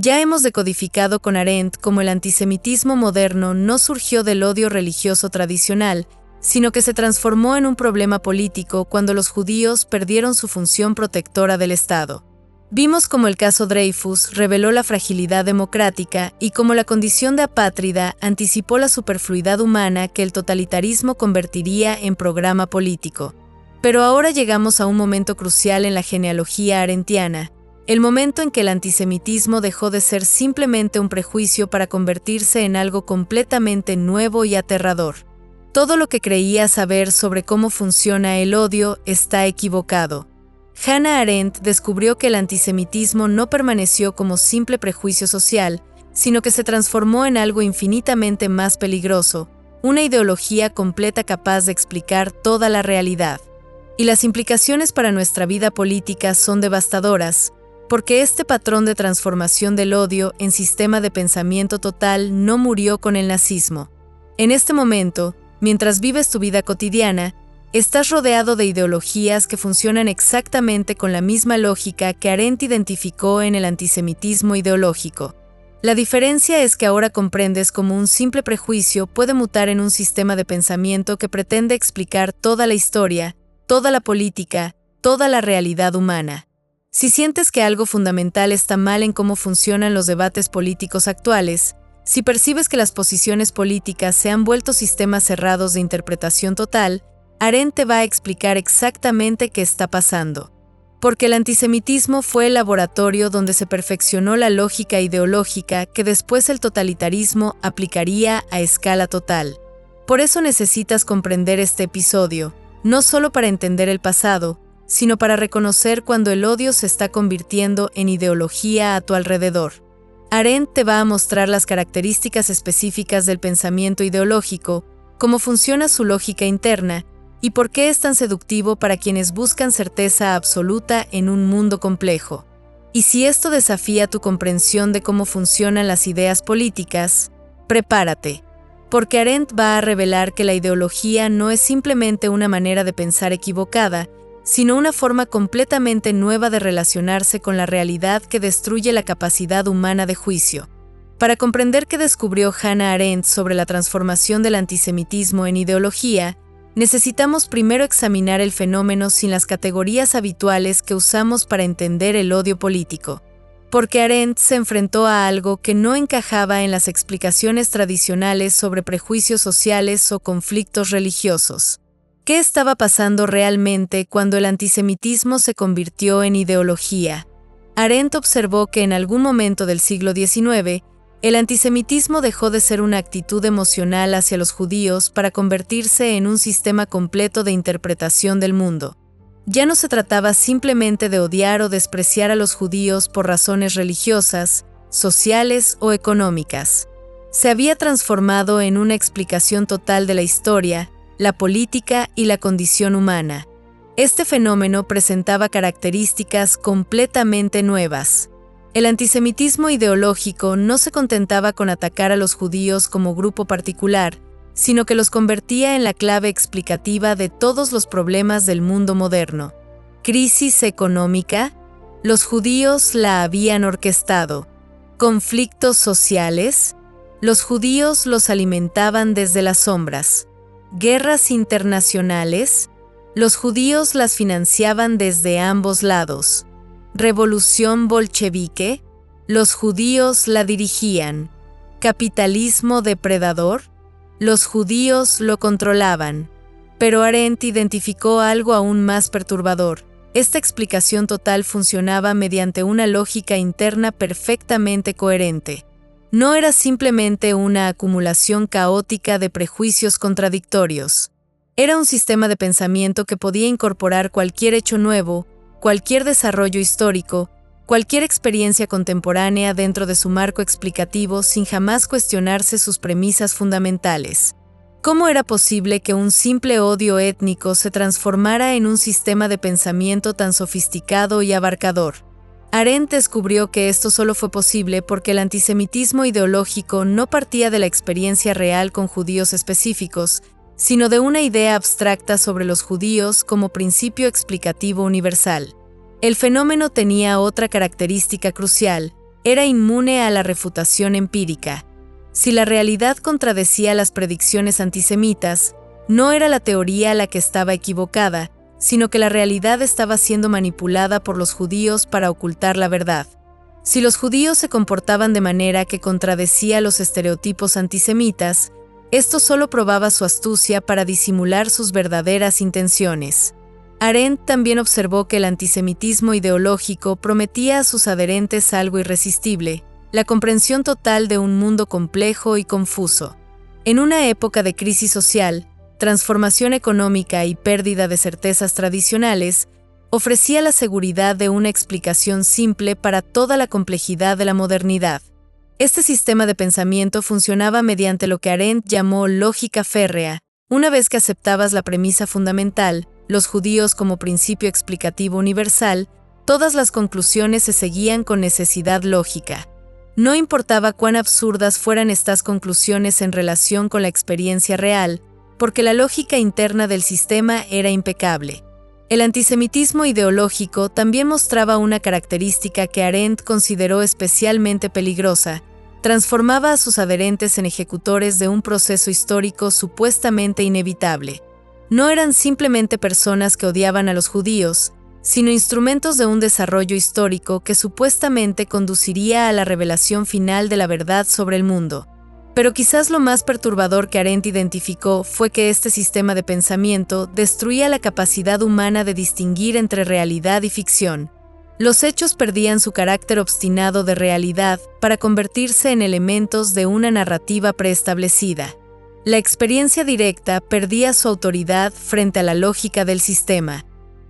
Ya hemos decodificado con Arendt cómo el antisemitismo moderno no surgió del odio religioso tradicional, sino que se transformó en un problema político cuando los judíos perdieron su función protectora del Estado. Vimos cómo el caso Dreyfus reveló la fragilidad democrática y cómo la condición de apátrida anticipó la superfluidad humana que el totalitarismo convertiría en programa político. Pero ahora llegamos a un momento crucial en la genealogía arendtiana, el momento en que el antisemitismo dejó de ser simplemente un prejuicio para convertirse en algo completamente nuevo y aterrador. Todo lo que creía saber sobre cómo funciona el odio está equivocado. Hannah Arendt descubrió que el antisemitismo no permaneció como simple prejuicio social, sino que se transformó en algo infinitamente más peligroso, una ideología completa capaz de explicar toda la realidad. Y las implicaciones para nuestra vida política son devastadoras, porque este patrón de transformación del odio en sistema de pensamiento total no murió con el nazismo. En este momento, mientras vives tu vida cotidiana, estás rodeado de ideologías que funcionan exactamente con la misma lógica que Arendt identificó en el antisemitismo ideológico. La diferencia es que ahora comprendes cómo un simple prejuicio puede mutar en un sistema de pensamiento que pretende explicar toda la historia, toda la política, toda la realidad humana. Si sientes que algo fundamental está mal en cómo funcionan los debates políticos actuales, si percibes que las posiciones políticas se han vuelto sistemas cerrados de interpretación total, Arendt te va a explicar exactamente qué está pasando. Porque el antisemitismo fue el laboratorio donde se perfeccionó la lógica ideológica que después el totalitarismo aplicaría a escala total. Por eso necesitas comprender este episodio, no solo para entender el pasado, sino para reconocer cuando el odio se está convirtiendo en ideología a tu alrededor. Arendt te va a mostrar las características específicas del pensamiento ideológico, cómo funciona su lógica interna, y por qué es tan seductivo para quienes buscan certeza absoluta en un mundo complejo. Y si esto desafía tu comprensión de cómo funcionan las ideas políticas, prepárate, porque Arendt va a revelar que la ideología no es simplemente una manera de pensar equivocada, sino una forma completamente nueva de relacionarse con la realidad que destruye la capacidad humana de juicio. Para comprender qué descubrió Hannah Arendt sobre la transformación del antisemitismo en ideología, necesitamos primero examinar el fenómeno sin las categorías habituales que usamos para entender el odio político. Porque Arendt se enfrentó a algo que no encajaba en las explicaciones tradicionales sobre prejuicios sociales o conflictos religiosos. ¿Qué estaba pasando realmente cuando el antisemitismo se convirtió en ideología? Arendt observó que en algún momento del siglo XIX, el antisemitismo dejó de ser una actitud emocional hacia los judíos para convertirse en un sistema completo de interpretación del mundo. Ya no se trataba simplemente de odiar o despreciar a los judíos por razones religiosas, sociales o económicas. Se había transformado en una explicación total de la historia, la política y la condición humana. Este fenómeno presentaba características completamente nuevas. El antisemitismo ideológico no se contentaba con atacar a los judíos como grupo particular, sino que los convertía en la clave explicativa de todos los problemas del mundo moderno. Crisis económica, los judíos la habían orquestado. Conflictos sociales, los judíos los alimentaban desde las sombras. Guerras internacionales, los judíos las financiaban desde ambos lados. Revolución bolchevique, los judíos la dirigían. Capitalismo depredador, los judíos lo controlaban. Pero Arendt identificó algo aún más perturbador. Esta explicación total funcionaba mediante una lógica interna perfectamente coherente. No era simplemente una acumulación caótica de prejuicios contradictorios. Era un sistema de pensamiento que podía incorporar cualquier hecho nuevo, cualquier desarrollo histórico, cualquier experiencia contemporánea dentro de su marco explicativo sin jamás cuestionarse sus premisas fundamentales. ¿Cómo era posible que un simple odio étnico se transformara en un sistema de pensamiento tan sofisticado y abarcador? Arendt descubrió que esto solo fue posible porque el antisemitismo ideológico no partía de la experiencia real con judíos específicos, sino de una idea abstracta sobre los judíos como principio explicativo universal. El fenómeno tenía otra característica crucial. era inmune a la refutación empírica. Si la realidad contradecía las predicciones antisemitas, no era la teoría la que estaba equivocada, sino que la realidad estaba siendo manipulada por los judíos para ocultar la verdad. Si los judíos se comportaban de manera que contradecía los estereotipos antisemitas, esto solo probaba su astucia para disimular sus verdaderas intenciones. Arendt también observó que el antisemitismo ideológico prometía a sus adherentes algo irresistible: la comprensión total de un mundo complejo y confuso. En una época de crisis social, transformación económica y pérdida de certezas tradicionales, ofrecía la seguridad de una explicación simple para toda la complejidad de la modernidad. Este sistema de pensamiento funcionaba mediante lo que Arendt llamó lógica férrea. Una vez que aceptabas la premisa fundamental, los judíos como principio explicativo universal, todas las conclusiones se seguían con necesidad lógica. No importaba cuán absurdas fueran estas conclusiones en relación con la experiencia real, porque la lógica interna del sistema era impecable. El antisemitismo ideológico también mostraba una característica que Arendt consideró especialmente peligrosa: transformaba a sus adherentes en ejecutores de un proceso histórico supuestamente inevitable. No eran simplemente personas que odiaban a los judíos, sino instrumentos de un desarrollo histórico que supuestamente conduciría a la revelación final de la verdad sobre el mundo. Pero quizás lo más perturbador que Arendt identificó fue que este sistema de pensamiento destruía la capacidad humana de distinguir entre realidad y ficción. Los hechos perdían su carácter obstinado de realidad para convertirse en elementos de una narrativa preestablecida. La experiencia directa perdía su autoridad frente a la lógica del sistema.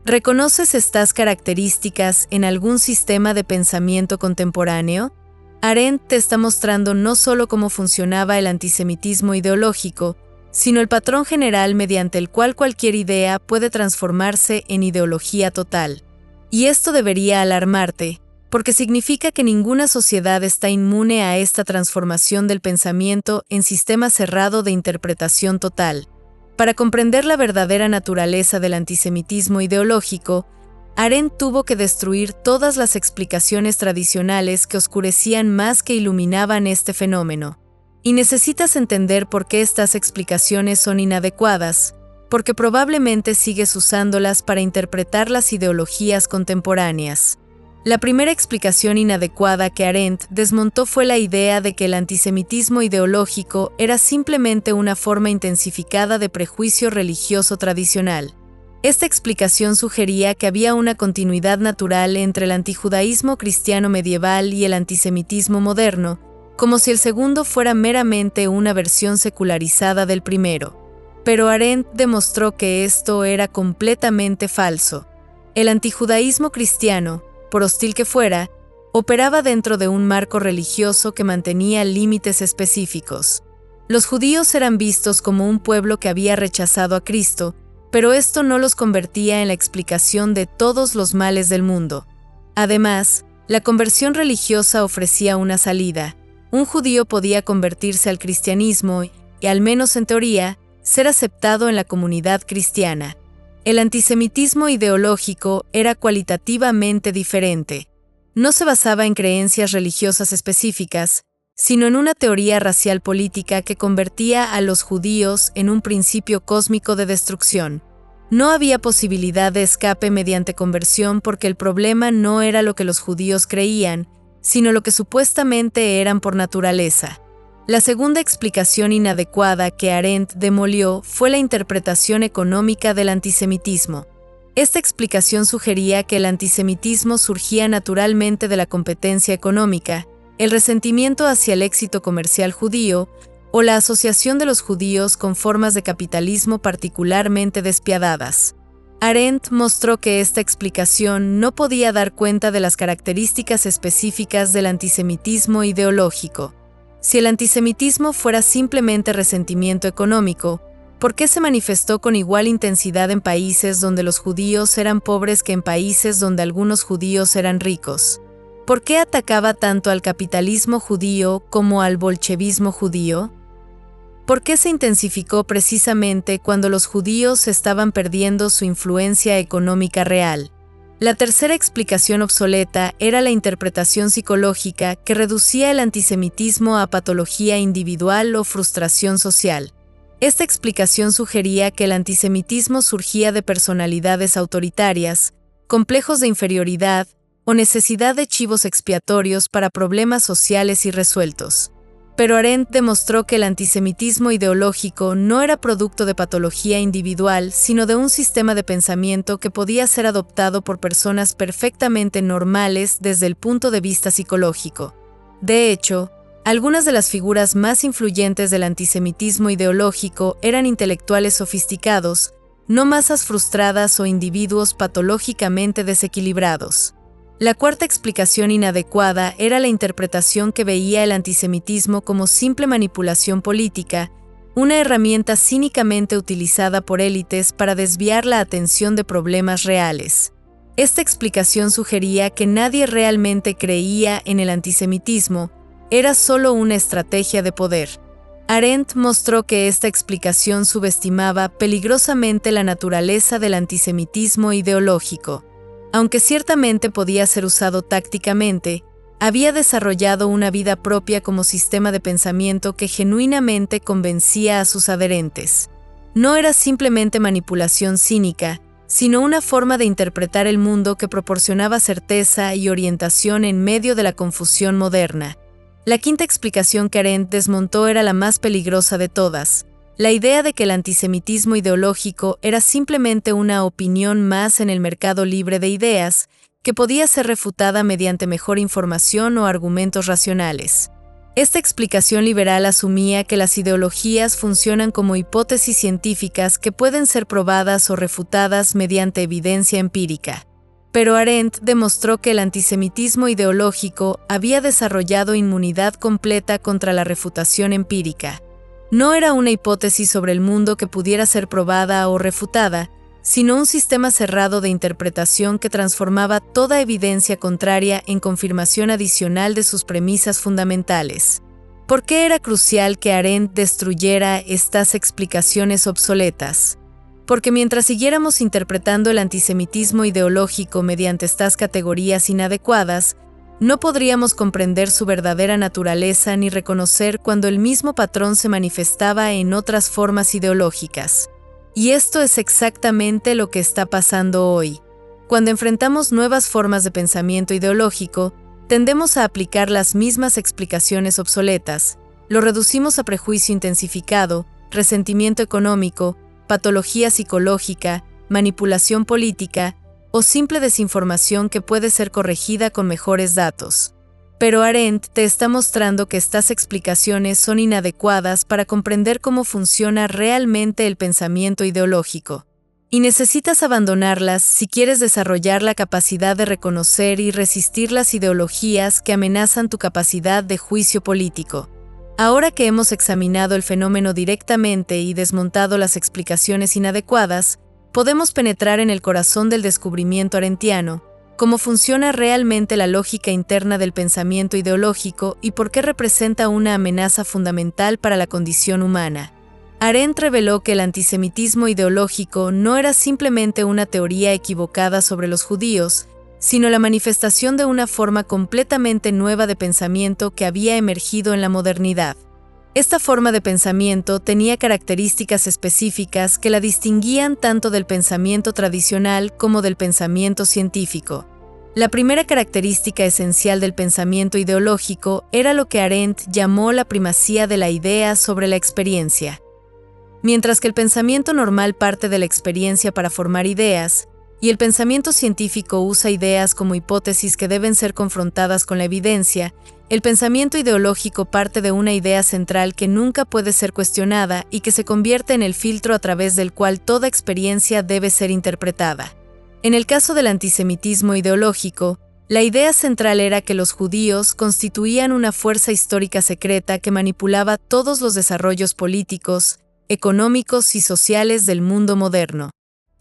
¿Reconoces estas características en algún sistema de pensamiento contemporáneo? Arendt te está mostrando no solo cómo funcionaba el antisemitismo ideológico, sino el patrón general mediante el cual cualquier idea puede transformarse en ideología total. Y esto debería alarmarte, porque significa que ninguna sociedad está inmune a esta transformación del pensamiento en sistema cerrado de interpretación total. Para comprender la verdadera naturaleza del antisemitismo ideológico, Arendt tuvo que destruir todas las explicaciones tradicionales que oscurecían más que iluminaban este fenómeno. Y necesitas entender por qué estas explicaciones son inadecuadas, porque probablemente sigues usándolas para interpretar las ideologías contemporáneas. La primera explicación inadecuada que Arendt desmontó fue la idea de que el antisemitismo ideológico era simplemente una forma intensificada de prejuicio religioso tradicional. Esta explicación sugería que había una continuidad natural entre el antijudaísmo cristiano medieval y el antisemitismo moderno, como si el segundo fuera meramente una versión secularizada del primero. Pero Arendt demostró que esto era completamente falso. El antijudaísmo cristiano, por hostil que fuera, operaba dentro de un marco religioso que mantenía límites específicos. Los judíos eran vistos como un pueblo que había rechazado a Cristo, pero esto no los convertía en la explicación de todos los males del mundo. Además, la conversión religiosa ofrecía una salida. Un judío podía convertirse al cristianismo y, al menos en teoría, ser aceptado en la comunidad cristiana. El antisemitismo ideológico era cualitativamente diferente. No se basaba en creencias religiosas específicas, sino en una teoría racial política que convertía a los judíos en un principio cósmico de destrucción. No había posibilidad de escape mediante conversión porque el problema no era lo que los judíos creían, sino lo que supuestamente eran por naturaleza. La segunda explicación inadecuada que Arendt demolió fue la interpretación económica del antisemitismo. Esta explicación sugería que el antisemitismo surgía naturalmente de la competencia económica, el resentimiento hacia el éxito comercial judío o la asociación de los judíos con formas de capitalismo particularmente despiadadas. Arendt mostró que esta explicación no podía dar cuenta de las características específicas del antisemitismo ideológico. Si el antisemitismo fuera simplemente resentimiento económico, ¿por qué se manifestó con igual intensidad en países donde los judíos eran pobres que en países donde algunos judíos eran ricos? ¿Por qué atacaba tanto al capitalismo judío como al bolchevismo judío? ¿Por qué se intensificó precisamente cuando los judíos estaban perdiendo su influencia económica real? La tercera explicación obsoleta era la interpretación psicológica que reducía el antisemitismo a patología individual o frustración social. Esta explicación sugería que el antisemitismo surgía de personalidades autoritarias, complejos de inferioridad o necesidad de chivos expiatorios para problemas sociales irresueltos. Pero Arendt demostró que el antisemitismo ideológico no era producto de patología individual, sino de un sistema de pensamiento que podía ser adoptado por personas perfectamente normales desde el punto de vista psicológico. De hecho, algunas de las figuras más influyentes del antisemitismo ideológico eran intelectuales sofisticados, no masas frustradas o individuos patológicamente desequilibrados. La cuarta explicación inadecuada era la interpretación que veía el antisemitismo como simple manipulación política, una herramienta cínicamente utilizada por élites para desviar la atención de problemas reales. Esta explicación sugería que nadie realmente creía en el antisemitismo, era solo una estrategia de poder. Arendt mostró que esta explicación subestimaba peligrosamente la naturaleza del antisemitismo ideológico. Aunque ciertamente podía ser usado tácticamente, había desarrollado una vida propia como sistema de pensamiento que genuinamente convencía a sus adherentes. No era simplemente manipulación cínica, sino una forma de interpretar el mundo que proporcionaba certeza y orientación en medio de la confusión moderna. La quinta explicación que Arendt desmontó era la más peligrosa de todas. La idea de que el antisemitismo ideológico era simplemente una opinión más en el mercado libre de ideas, que podía ser refutada mediante mejor información o argumentos racionales. Esta explicación liberal asumía que las ideologías funcionan como hipótesis científicas que pueden ser probadas o refutadas mediante evidencia empírica. Pero Arendt demostró que el antisemitismo ideológico había desarrollado inmunidad completa contra la refutación empírica. No era una hipótesis sobre el mundo que pudiera ser probada o refutada, sino un sistema cerrado de interpretación que transformaba toda evidencia contraria en confirmación adicional de sus premisas fundamentales. ¿Por qué era crucial que Arendt destruyera estas explicaciones obsoletas? Porque mientras siguiéramos interpretando el antisemitismo ideológico mediante estas categorías inadecuadas, no podríamos comprender su verdadera naturaleza ni reconocer cuando el mismo patrón se manifestaba en otras formas ideológicas. Y esto es exactamente lo que está pasando hoy. Cuando enfrentamos nuevas formas de pensamiento ideológico, tendemos a aplicar las mismas explicaciones obsoletas, lo reducimos a prejuicio intensificado, resentimiento económico, patología psicológica, manipulación política, o simple desinformación que puede ser corregida con mejores datos. Pero Arendt te está mostrando que estas explicaciones son inadecuadas para comprender cómo funciona realmente el pensamiento ideológico. Y necesitas abandonarlas si quieres desarrollar la capacidad de reconocer y resistir las ideologías que amenazan tu capacidad de juicio político. Ahora que hemos examinado el fenómeno directamente y desmontado las explicaciones inadecuadas, podemos penetrar en el corazón del descubrimiento arendtiano, cómo funciona realmente la lógica interna del pensamiento ideológico y por qué representa una amenaza fundamental para la condición humana. Arendt reveló que el antisemitismo ideológico no era simplemente una teoría equivocada sobre los judíos, sino la manifestación de una forma completamente nueva de pensamiento que había emergido en la modernidad. Esta forma de pensamiento tenía características específicas que la distinguían tanto del pensamiento tradicional como del pensamiento científico. La primera característica esencial del pensamiento ideológico era lo que Arendt llamó la primacía de la idea sobre la experiencia. Mientras que el pensamiento normal parte de la experiencia para formar ideas, y el pensamiento científico usa ideas como hipótesis que deben ser confrontadas con la evidencia, el pensamiento ideológico parte de una idea central que nunca puede ser cuestionada y que se convierte en el filtro a través del cual toda experiencia debe ser interpretada. En el caso del antisemitismo ideológico, la idea central era que los judíos constituían una fuerza histórica secreta que manipulaba todos los desarrollos políticos, económicos y sociales del mundo moderno.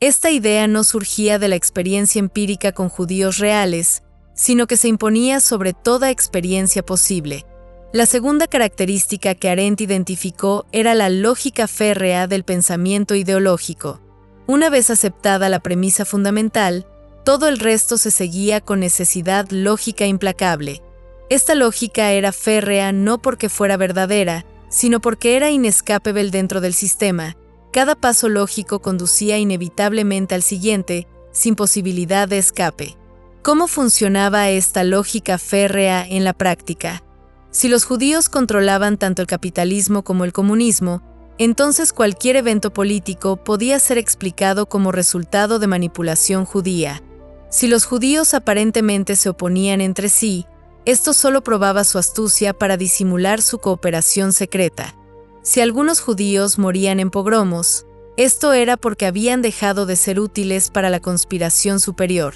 Esta idea no surgía de la experiencia empírica con judíos reales, sino que se imponía sobre toda experiencia posible. La segunda característica que Arendt identificó era la lógica férrea del pensamiento ideológico. Una vez aceptada la premisa fundamental, Todo el resto se seguía con necesidad lógica implacable. Esta lógica era férrea no porque fuera verdadera, sino porque era inescapable dentro del sistema. Cada paso lógico conducía inevitablemente al siguiente, sin posibilidad de escape. ¿Cómo funcionaba esta lógica férrea en la práctica? Si los judíos controlaban tanto el capitalismo como el comunismo, entonces cualquier evento político podía ser explicado como resultado de manipulación judía. Si los judíos aparentemente se oponían entre sí, esto solo probaba su astucia para disimular su cooperación secreta. Si algunos judíos morían en pogromos, esto era porque habían dejado de ser útiles para la conspiración superior.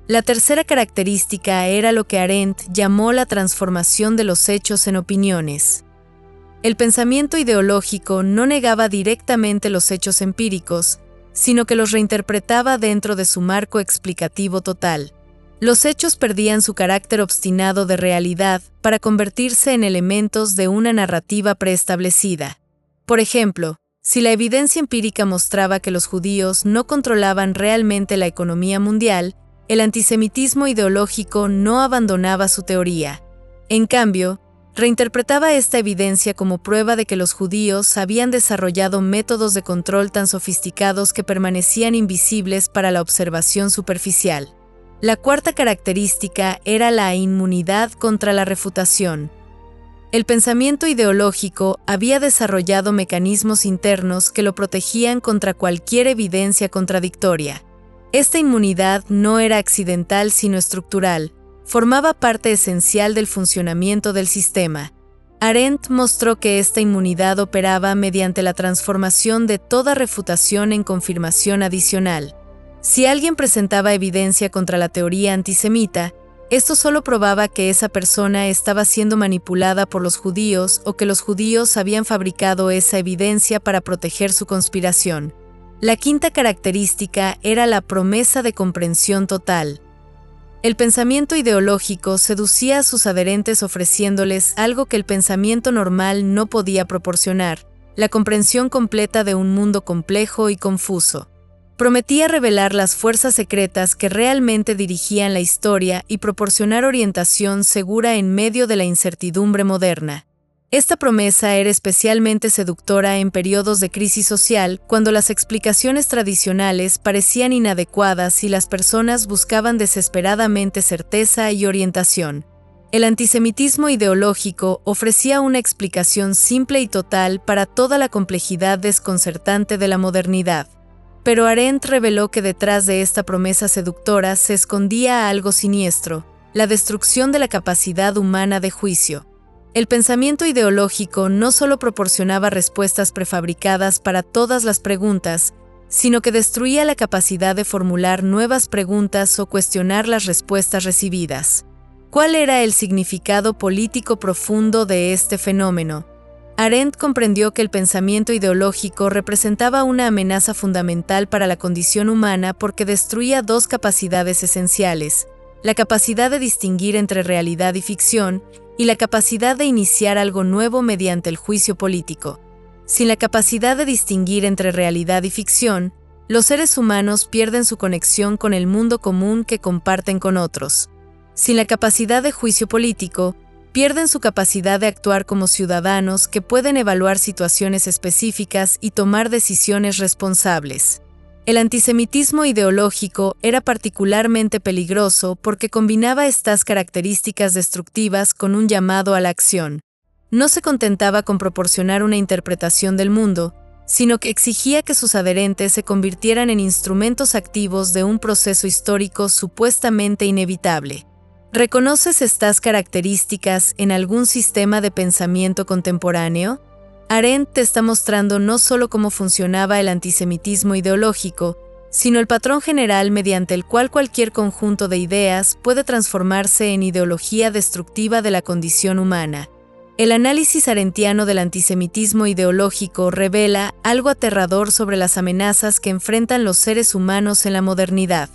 La tercera característica era lo que Arendt llamó la transformación de los hechos en opiniones. El pensamiento ideológico no negaba directamente los hechos empíricos, sino que los reinterpretaba dentro de su marco explicativo total. Los hechos perdían su carácter obstinado de realidad para convertirse en elementos de una narrativa preestablecida. Por ejemplo, si la evidencia empírica mostraba que los judíos no controlaban realmente la economía mundial, el antisemitismo ideológico no abandonaba su teoría. En cambio, reinterpretaba esta evidencia como prueba de que los judíos habían desarrollado métodos de control tan sofisticados que permanecían invisibles para la observación superficial. La cuarta característica era la inmunidad contra la refutación. El pensamiento ideológico había desarrollado mecanismos internos que lo protegían contra cualquier evidencia contradictoria. Esta inmunidad no era accidental sino estructural, formaba parte esencial del funcionamiento del sistema. Arendt mostró que esta inmunidad operaba mediante la transformación de toda refutación en confirmación adicional. Si alguien presentaba evidencia contra la teoría antisemita, esto solo probaba que esa persona estaba siendo manipulada por los judíos o que los judíos habían fabricado esa evidencia para proteger su conspiración. La quinta característica era la promesa de comprensión total. El pensamiento ideológico seducía a sus adherentes ofreciéndoles algo que el pensamiento normal no podía proporcionar, la comprensión completa de un mundo complejo y confuso. Prometía revelar las fuerzas secretas que realmente dirigían la historia y proporcionar orientación segura en medio de la incertidumbre moderna. Esta promesa era especialmente seductora en periodos de crisis social, cuando las explicaciones tradicionales parecían inadecuadas y las personas buscaban desesperadamente certeza y orientación. El antisemitismo ideológico ofrecía una explicación simple y total para toda la complejidad desconcertante de la modernidad. Pero Arendt reveló que detrás de esta promesa seductora se escondía algo siniestro, la destrucción de la capacidad humana de juicio. El pensamiento ideológico no solo proporcionaba respuestas prefabricadas para todas las preguntas, sino que destruía la capacidad de formular nuevas preguntas o cuestionar las respuestas recibidas. ¿Cuál era el significado político profundo de este fenómeno? Arendt comprendió que el pensamiento ideológico representaba una amenaza fundamental para la condición humana porque destruía dos capacidades esenciales: la capacidad de distinguir entre realidad y ficción y la capacidad de iniciar algo nuevo mediante el juicio político. Sin la capacidad de distinguir entre realidad y ficción, los seres humanos pierden su conexión con el mundo común que comparten con otros. Sin la capacidad de juicio político, pierden su capacidad de actuar como ciudadanos que pueden evaluar situaciones específicas y tomar decisiones responsables. El antisemitismo ideológico era particularmente peligroso porque combinaba estas características destructivas con un llamado a la acción. No se contentaba con proporcionar una interpretación del mundo, sino que exigía que sus adherentes se convirtieran en instrumentos activos de un proceso histórico supuestamente inevitable. ¿Reconoces estas características en algún sistema de pensamiento contemporáneo? Arendt te está mostrando no solo cómo funcionaba el antisemitismo ideológico, sino el patrón general mediante el cual cualquier conjunto de ideas puede transformarse en ideología destructiva de la condición humana. El análisis arendtiano del antisemitismo ideológico revela algo aterrador sobre las amenazas que enfrentan los seres humanos en la modernidad.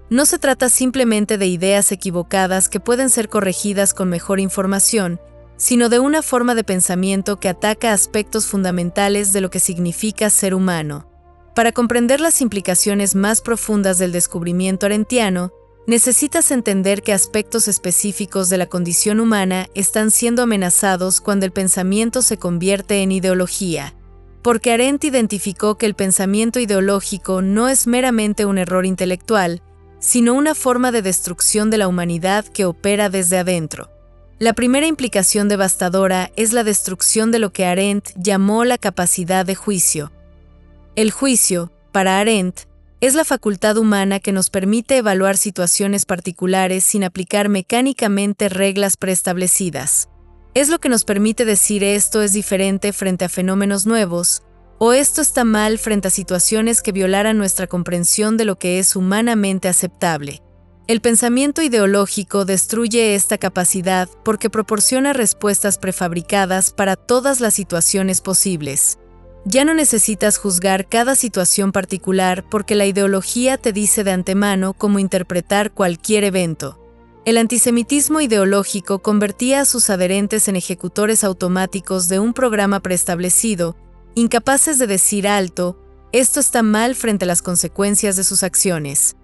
No se trata simplemente de ideas equivocadas que pueden ser corregidas con mejor información, sino de una forma de pensamiento que ataca aspectos fundamentales de lo que significa ser humano. Para comprender las implicaciones más profundas del descubrimiento arendtiano, necesitas entender que aspectos específicos de la condición humana están siendo amenazados cuando el pensamiento se convierte en ideología. Porque Arendt identificó que el pensamiento ideológico no es meramente un error intelectual, sino una forma de destrucción de la humanidad que opera desde adentro. La primera implicación devastadora es la destrucción de lo que Arendt llamó la capacidad de juicio. El juicio, para Arendt, es la facultad humana que nos permite evaluar situaciones particulares sin aplicar mecánicamente reglas preestablecidas. Es lo que nos permite decir esto es diferente frente a fenómenos nuevos, o esto está mal frente a situaciones que violaran nuestra comprensión de lo que es humanamente aceptable. El pensamiento ideológico destruye esta capacidad porque proporciona respuestas prefabricadas para todas las situaciones posibles. Ya no necesitas juzgar cada situación particular porque la ideología te dice de antemano cómo interpretar cualquier evento. El antisemitismo ideológico convertía a sus adherentes en ejecutores automáticos de un programa preestablecido, incapaces de decir alto, esto está mal frente a las consecuencias de sus acciones.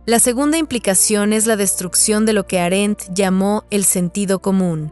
La segunda implicación es la destrucción de lo que Arendt llamó el sentido común.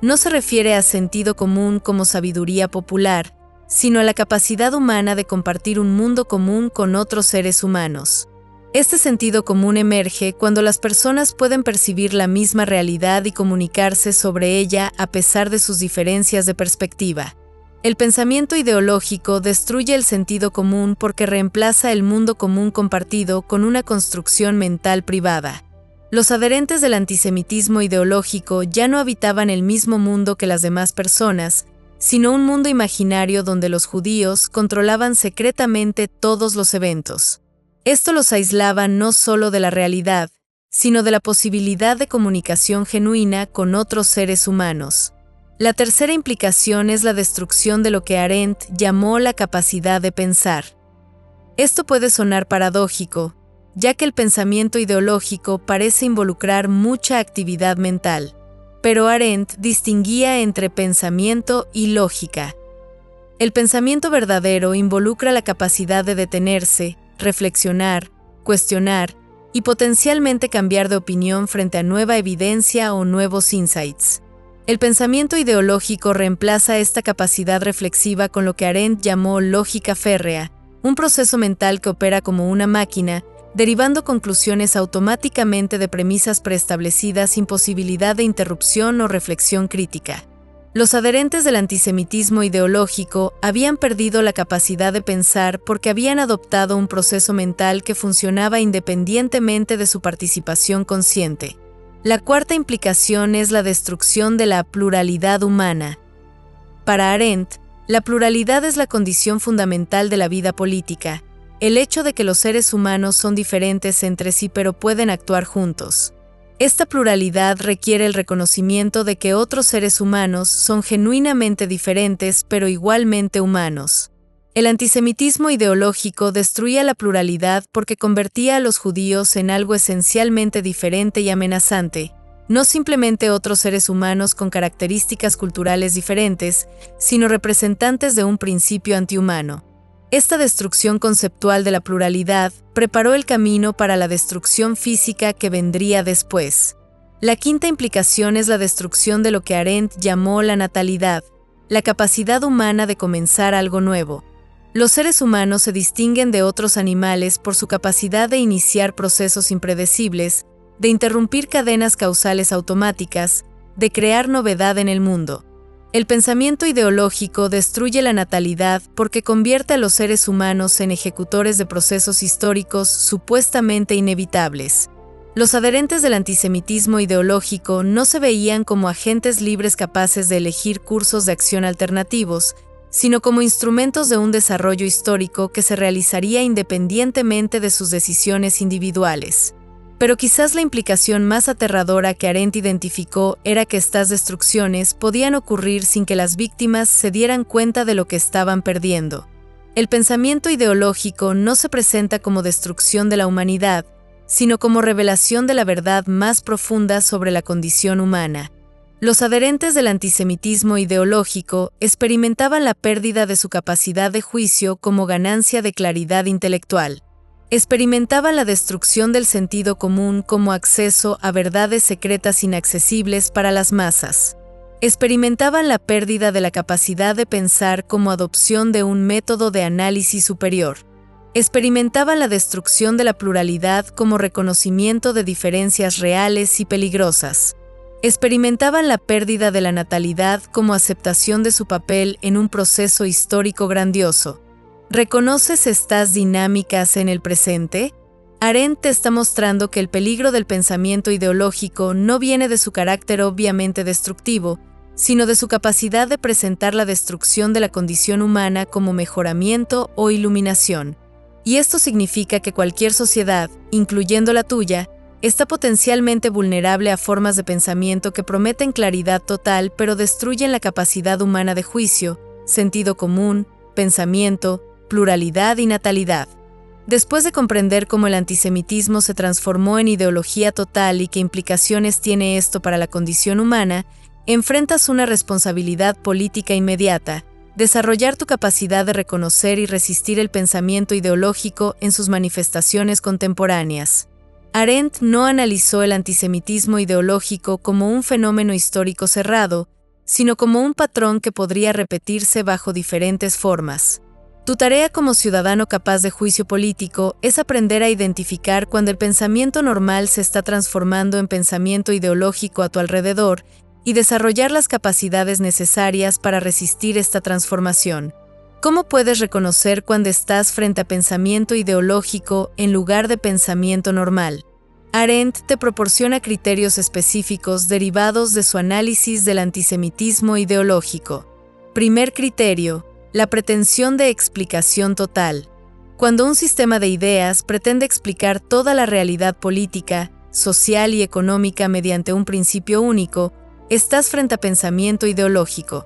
No se refiere a sentido común como sabiduría popular, sino a la capacidad humana de compartir un mundo común con otros seres humanos. Este sentido común emerge cuando las personas pueden percibir la misma realidad y comunicarse sobre ella a pesar de sus diferencias de perspectiva. El pensamiento ideológico destruye el sentido común porque reemplaza el mundo común compartido con una construcción mental privada. Los adherentes del antisemitismo ideológico ya no habitaban el mismo mundo que las demás personas, sino un mundo imaginario donde los judíos controlaban secretamente todos los eventos. Esto los aislaba no solo de la realidad, sino de la posibilidad de comunicación genuina con otros seres humanos. La tercera implicación es la destrucción de lo que Arendt llamó la capacidad de pensar. Esto puede sonar paradójico, ya que el pensamiento ideológico parece involucrar mucha actividad mental. Pero Arendt distinguía entre pensamiento y lógica. El pensamiento verdadero involucra la capacidad de detenerse, reflexionar, cuestionar y potencialmente cambiar de opinión frente a nueva evidencia o nuevos insights. El pensamiento ideológico reemplaza esta capacidad reflexiva con lo que Arendt llamó lógica férrea, un proceso mental que opera como una máquina, derivando conclusiones automáticamente de premisas preestablecidas sin posibilidad de interrupción o reflexión crítica. Los adherentes del antisemitismo ideológico habían perdido la capacidad de pensar porque habían adoptado un proceso mental que funcionaba independientemente de su participación consciente. La cuarta implicación es la destrucción de la pluralidad humana. Para Arendt, la pluralidad es la condición fundamental de la vida política, el hecho de que los seres humanos son diferentes entre sí pero pueden actuar juntos. Esta pluralidad requiere el reconocimiento de que otros seres humanos son genuinamente diferentes pero igualmente humanos. El antisemitismo ideológico destruía la pluralidad porque convertía a los judíos en algo esencialmente diferente y amenazante, no simplemente otros seres humanos con características culturales diferentes, sino representantes de un principio antihumano. Esta destrucción conceptual de la pluralidad preparó el camino para la destrucción física que vendría después. La quinta implicación es la destrucción de lo que Arendt llamó la natalidad, la capacidad humana de comenzar algo nuevo. Los seres humanos se distinguen de otros animales por su capacidad de iniciar procesos impredecibles, de interrumpir cadenas causales automáticas, de crear novedad en el mundo. El pensamiento ideológico destruye la natalidad porque convierte a los seres humanos en ejecutores de procesos históricos supuestamente inevitables. Los adherentes del antisemitismo ideológico no se veían como agentes libres capaces de elegir cursos de acción alternativos, sino como instrumentos de un desarrollo histórico que se realizaría independientemente de sus decisiones individuales. Pero quizás la implicación más aterradora que Arendt identificó era que estas destrucciones podían ocurrir sin que las víctimas se dieran cuenta de lo que estaban perdiendo. El pensamiento ideológico no se presenta como destrucción de la humanidad, sino como revelación de la verdad más profunda sobre la condición humana. Los adherentes del antisemitismo ideológico experimentaban la pérdida de su capacidad de juicio como ganancia de claridad intelectual. Experimentaban la destrucción del sentido común como acceso a verdades secretas inaccesibles para las masas. Experimentaban la pérdida de la capacidad de pensar como adopción de un método de análisis superior. Experimentaban la destrucción de la pluralidad como reconocimiento de diferencias reales y peligrosas. Experimentaban la pérdida de la natalidad como aceptación de su papel en un proceso histórico grandioso. ¿Reconoces estas dinámicas en el presente? Arendt te está mostrando que el peligro del pensamiento ideológico no viene de su carácter obviamente destructivo, sino de su capacidad de presentar la destrucción de la condición humana como mejoramiento o iluminación. Y esto significa que cualquier sociedad, incluyendo la tuya, está potencialmente vulnerable a formas de pensamiento que prometen claridad total pero destruyen la capacidad humana de juicio, sentido común, pensamiento, pluralidad y natalidad. Después de comprender cómo el antisemitismo se transformó en ideología total y qué implicaciones tiene esto para la condición humana, enfrentas una responsabilidad política inmediata: desarrollar tu capacidad de reconocer y resistir el pensamiento ideológico en sus manifestaciones contemporáneas. Arendt no analizó el antisemitismo ideológico como un fenómeno histórico cerrado, sino como un patrón que podría repetirse bajo diferentes formas. Tu tarea como ciudadano capaz de juicio político es aprender a identificar cuando el pensamiento normal se está transformando en pensamiento ideológico a tu alrededor y desarrollar las capacidades necesarias para resistir esta transformación. ¿Cómo puedes reconocer cuando estás frente a pensamiento ideológico en lugar de pensamiento normal? Arendt te proporciona criterios específicos derivados de su análisis del antisemitismo ideológico. Primer criterio: la pretensión de explicación total. Cuando un sistema de ideas pretende explicar toda la realidad política, social y económica mediante un principio único, estás frente a pensamiento ideológico.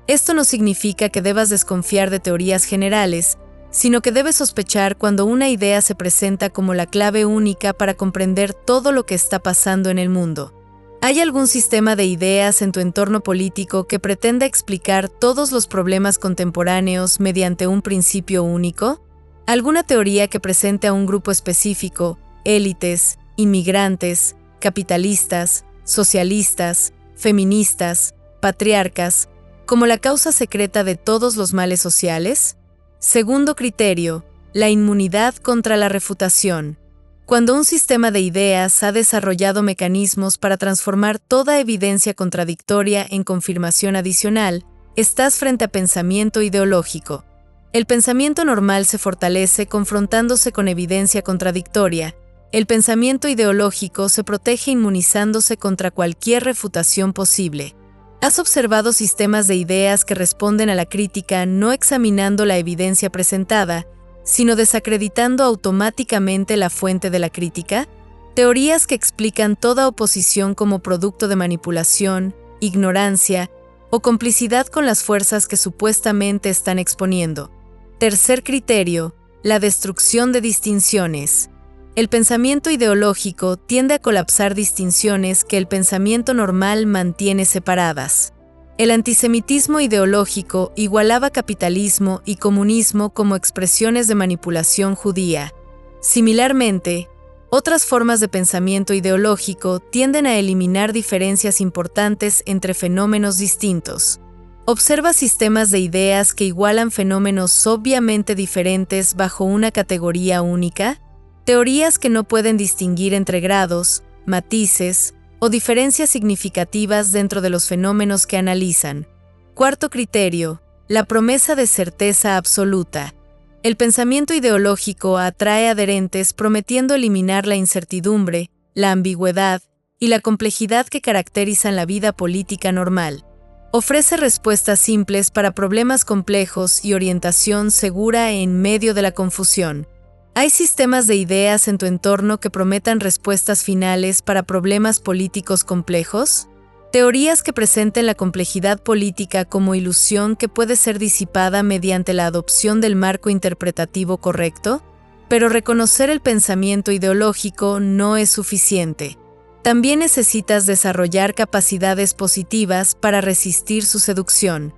Esto no significa que debas desconfiar de teorías generales, sino que debes sospechar cuando una idea se presenta como la clave única para comprender todo lo que está pasando en el mundo. ¿Hay algún sistema de ideas en tu entorno político que pretenda explicar todos los problemas contemporáneos mediante un principio único? ¿Alguna teoría que presente a un grupo específico, élites, inmigrantes, capitalistas, socialistas, feministas, patriarcas, como la causa secreta de todos los males sociales? Segundo criterio: la inmunidad contra la refutación. Cuando un sistema de ideas ha desarrollado mecanismos para transformar toda evidencia contradictoria en confirmación adicional, estás frente a pensamiento ideológico. El pensamiento normal se fortalece confrontándose con evidencia contradictoria. El pensamiento ideológico se protege inmunizándose contra cualquier refutación posible. ¿Has observado sistemas de ideas que responden a la crítica no examinando la evidencia presentada, sino desacreditando automáticamente la fuente de la crítica? Teorías que explican toda oposición como producto de manipulación, ignorancia o complicidad con las fuerzas que supuestamente están exponiendo. Tercer criterio: la destrucción de distinciones. El pensamiento ideológico tiende a colapsar distinciones que el pensamiento normal mantiene separadas. El antisemitismo ideológico igualaba capitalismo y comunismo como expresiones de manipulación judía. Similarmente, otras formas de pensamiento ideológico tienden a eliminar diferencias importantes entre fenómenos distintos. Observa sistemas de ideas que igualan fenómenos obviamente diferentes bajo una categoría única. Teorías que no pueden distinguir entre grados, matices o diferencias significativas dentro de los fenómenos que analizan. Cuarto criterio: la promesa de certeza absoluta. El pensamiento ideológico atrae adherentes prometiendo eliminar la incertidumbre, la ambigüedad y la complejidad que caracterizan la vida política normal. Ofrece respuestas simples para problemas complejos y orientación segura en medio de la confusión. ¿Hay sistemas de ideas en tu entorno que prometan respuestas finales para problemas políticos complejos? Teorías que presenten la complejidad política como ilusión que puede ser disipada mediante la adopción del marco interpretativo correcto? Pero reconocer el pensamiento ideológico no es suficiente. También necesitas desarrollar capacidades positivas para resistir su seducción.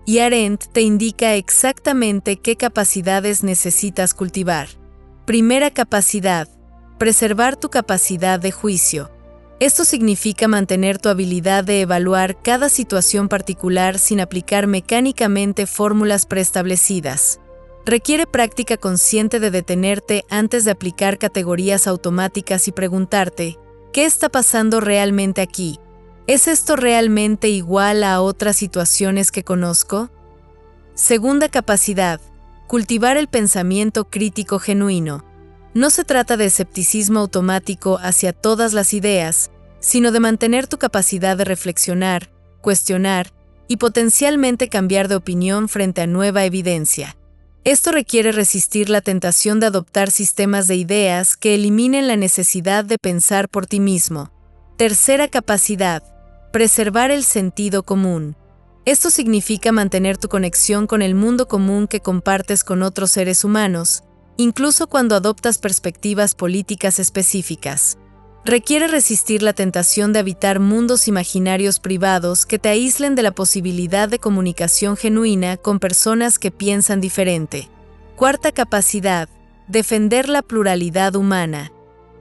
Y Arendt te indica exactamente qué capacidades necesitas cultivar. Primera capacidad: preservar tu capacidad de juicio. Esto significa mantener tu habilidad de evaluar cada situación particular sin aplicar mecánicamente fórmulas preestablecidas. Requiere práctica consciente de detenerte antes de aplicar categorías automáticas y preguntarte: ¿qué está pasando realmente aquí? ¿Es esto realmente igual a otras situaciones que conozco? Segunda capacidad: cultivar el pensamiento crítico genuino. No se trata de escepticismo automático hacia todas las ideas, sino de mantener tu capacidad de reflexionar, cuestionar y potencialmente cambiar de opinión frente a nueva evidencia. Esto requiere resistir la tentación de adoptar sistemas de ideas que eliminen la necesidad de pensar por ti mismo. Tercera capacidad: preservar el sentido común. Esto significa mantener tu conexión con el mundo común que compartes con otros seres humanos, incluso cuando adoptas perspectivas políticas específicas. Requiere resistir la tentación de habitar mundos imaginarios privados que te aíslen de la posibilidad de comunicación genuina con personas que piensan diferente. Cuarta capacidad: defender la pluralidad humana.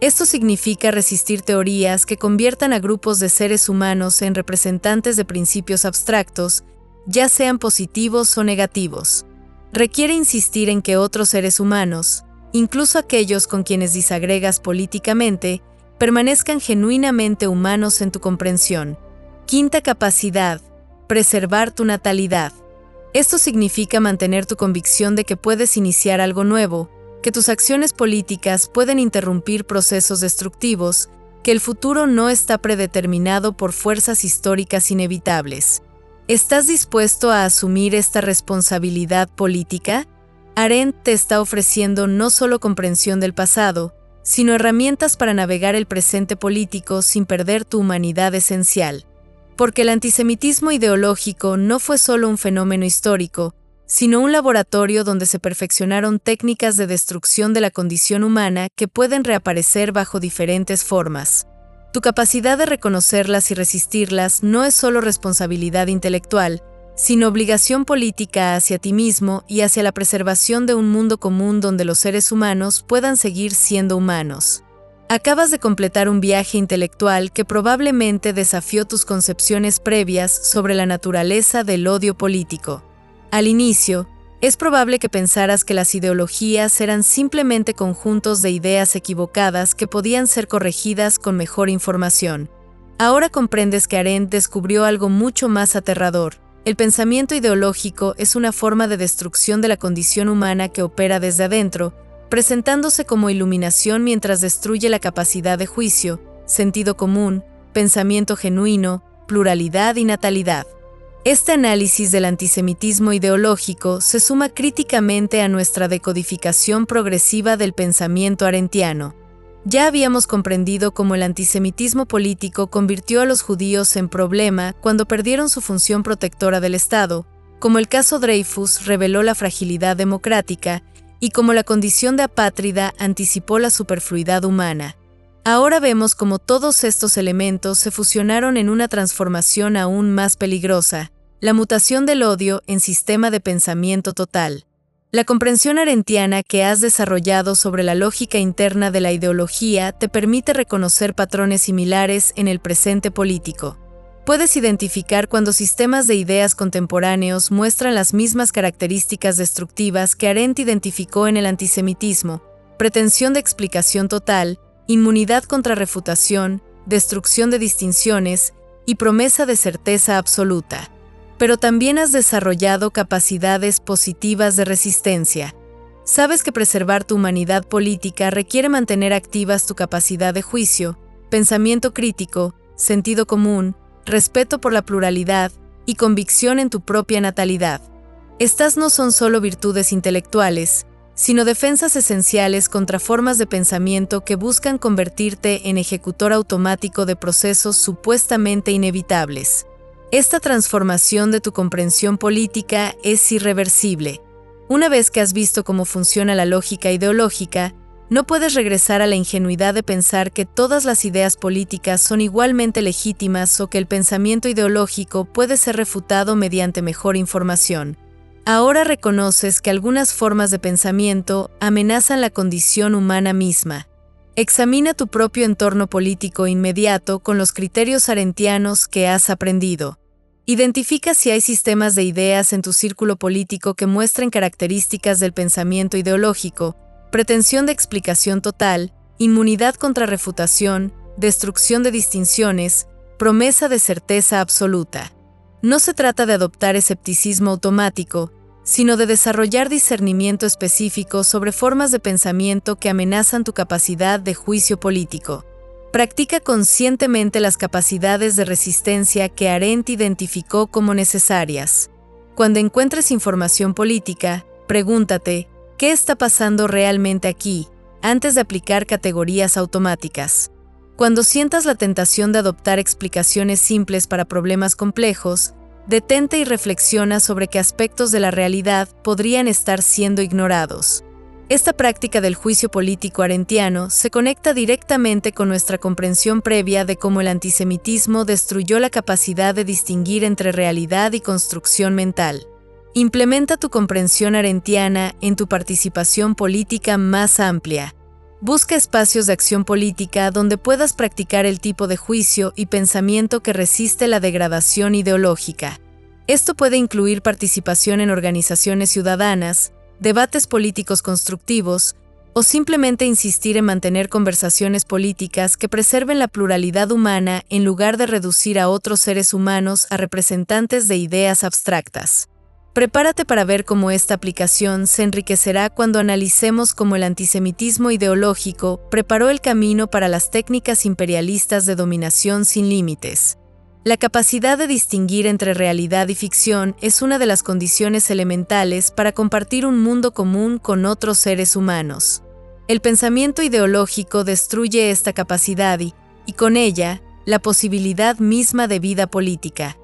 Esto significa resistir teorías que conviertan a grupos de seres humanos en representantes de principios abstractos, ya sean positivos o negativos. Requiere insistir en que otros seres humanos, incluso aquellos con quienes disagregas políticamente, permanezcan genuinamente humanos en tu comprensión. Quinta capacidad: preservar tu natalidad. Esto significa mantener tu convicción de que puedes iniciar algo nuevo, que tus acciones políticas pueden interrumpir procesos destructivos, que el futuro no está predeterminado por fuerzas históricas inevitables. ¿Estás dispuesto a asumir esta responsabilidad política? Arendt te está ofreciendo no solo comprensión del pasado, sino herramientas para navegar el presente político sin perder tu humanidad esencial. Porque el antisemitismo ideológico no fue solo un fenómeno histórico, sino un laboratorio donde se perfeccionaron técnicas de destrucción de la condición humana que pueden reaparecer bajo diferentes formas. Tu capacidad de reconocerlas y resistirlas no es solo responsabilidad intelectual, sino obligación política hacia ti mismo y hacia la preservación de un mundo común donde los seres humanos puedan seguir siendo humanos. Acabas de completar un viaje intelectual que probablemente desafió tus concepciones previas sobre la naturaleza del odio político. Al inicio, es probable que pensaras que las ideologías eran simplemente conjuntos de ideas equivocadas que podían ser corregidas con mejor información. Ahora comprendes que Arendt descubrió algo mucho más aterrador. El pensamiento ideológico es una forma de destrucción de la condición humana que opera desde adentro, presentándose como iluminación mientras destruye la capacidad de juicio, sentido común, pensamiento genuino, pluralidad y natalidad. Este análisis del antisemitismo ideológico se suma críticamente a nuestra decodificación progresiva del pensamiento arendtiano. Ya habíamos comprendido cómo el antisemitismo político convirtió a los judíos en problema cuando perdieron su función protectora del Estado, como el caso Dreyfus reveló la fragilidad democrática y como la condición de apátrida anticipó la superfluidad humana. Ahora vemos cómo todos estos elementos se fusionaron en una transformación aún más peligrosa, la mutación del odio en sistema de pensamiento total. La comprensión arendtiana que has desarrollado sobre la lógica interna de la ideología te permite reconocer patrones similares en el presente político. Puedes identificar cuando sistemas de ideas contemporáneos muestran las mismas características destructivas que Arendt identificó en el antisemitismo: pretensión de explicación total, inmunidad contra refutación, destrucción de distinciones y promesa de certeza absoluta. Pero también has desarrollado capacidades positivas de resistencia. Sabes que preservar tu humanidad política requiere mantener activas tu capacidad de juicio, pensamiento crítico, sentido común, respeto por la pluralidad y convicción en tu propia natalidad. Estas no son solo virtudes intelectuales, sino defensas esenciales contra formas de pensamiento que buscan convertirte en ejecutor automático de procesos supuestamente inevitables. Esta transformación de tu comprensión política es irreversible. Una vez que has visto cómo funciona la lógica ideológica, No puedes regresar a la ingenuidad de pensar que todas las ideas políticas son igualmente legítimas o que el pensamiento ideológico puede ser refutado mediante mejor información. Ahora reconoces que algunas formas de pensamiento amenazan la condición humana misma. Examina tu propio entorno político inmediato con los criterios arendtianos que has aprendido. Identifica si hay sistemas de ideas en tu círculo político que muestren características del pensamiento ideológico, pretensión de explicación total, inmunidad contra refutación, destrucción de distinciones, promesa de certeza absoluta. No se trata de adoptar escepticismo automático, sino de desarrollar discernimiento específico sobre formas de pensamiento que amenazan tu capacidad de juicio político. Practica conscientemente las capacidades de resistencia que Arendt identificó como necesarias. Cuando encuentres información política, pregúntate, ¿qué está pasando realmente aquí?, antes de aplicar categorías automáticas. Cuando sientas la tentación de adoptar explicaciones simples para problemas complejos, detente y reflexiona sobre qué aspectos de la realidad podrían estar siendo ignorados. Esta práctica del juicio político arendtiano se conecta directamente con nuestra comprensión previa de cómo el antisemitismo destruyó la capacidad de distinguir entre realidad y construcción mental. Implementa tu comprensión arendtiana en tu participación política más amplia. Busca espacios de acción política donde puedas practicar el tipo de juicio y pensamiento que resiste la degradación ideológica. Esto puede incluir participación en organizaciones ciudadanas, debates políticos constructivos, o simplemente insistir en mantener conversaciones políticas que preserven la pluralidad humana en lugar de reducir a otros seres humanos a representantes de ideas abstractas. Prepárate para ver cómo esta aplicación se enriquecerá cuando analicemos cómo el antisemitismo ideológico preparó el camino para las técnicas imperialistas de dominación sin límites. La capacidad de distinguir entre realidad y ficción es una de las condiciones elementales para compartir un mundo común con otros seres humanos. El pensamiento ideológico destruye esta capacidad y con ella, la posibilidad misma de vida política.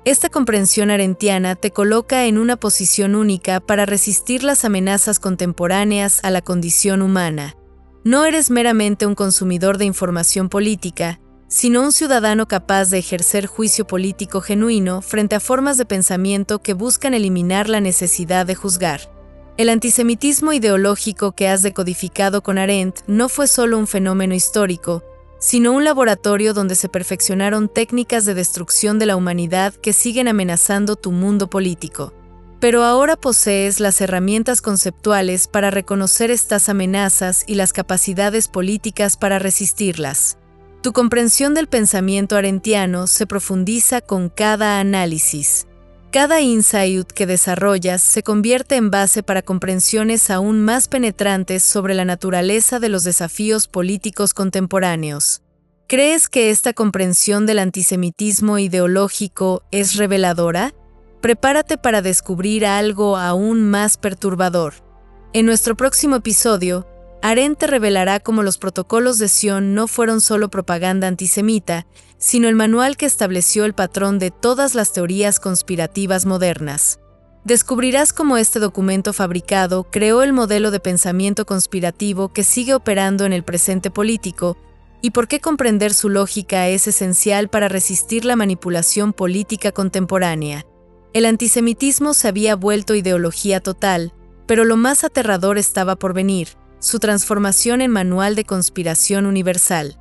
Esta comprensión arendtiana te coloca en una posición única para resistir las amenazas contemporáneas a la condición humana. No eres meramente un consumidor de información política, sino un ciudadano capaz de ejercer juicio político genuino frente a formas de pensamiento que buscan eliminar la necesidad de juzgar. El antisemitismo ideológico que has decodificado con Arendt no fue solo un fenómeno histórico, sino un laboratorio donde se perfeccionaron técnicas de destrucción de la humanidad que siguen amenazando tu mundo político. Pero ahora posees las herramientas conceptuales para reconocer estas amenazas y las capacidades políticas para resistirlas. Tu comprensión del pensamiento arendtiano se profundiza con cada análisis. Cada insight que desarrollas se convierte en base para comprensiones aún más penetrantes sobre la naturaleza de los desafíos políticos contemporáneos. ¿Crees que esta comprensión del antisemitismo ideológico es reveladora? Prepárate para descubrir algo aún más perturbador. En nuestro próximo episodio, Arendt te revelará cómo los protocolos de Sion no fueron solo propaganda antisemita, sino el manual que estableció el patrón de todas las teorías conspirativas modernas. Descubrirás cómo este documento fabricado creó el modelo de pensamiento conspirativo que sigue operando en el presente político y por qué comprender su lógica es esencial para resistir la manipulación política contemporánea. El antisemitismo se había vuelto ideología total, pero lo más aterrador estaba por venir: su transformación en manual de conspiración universal.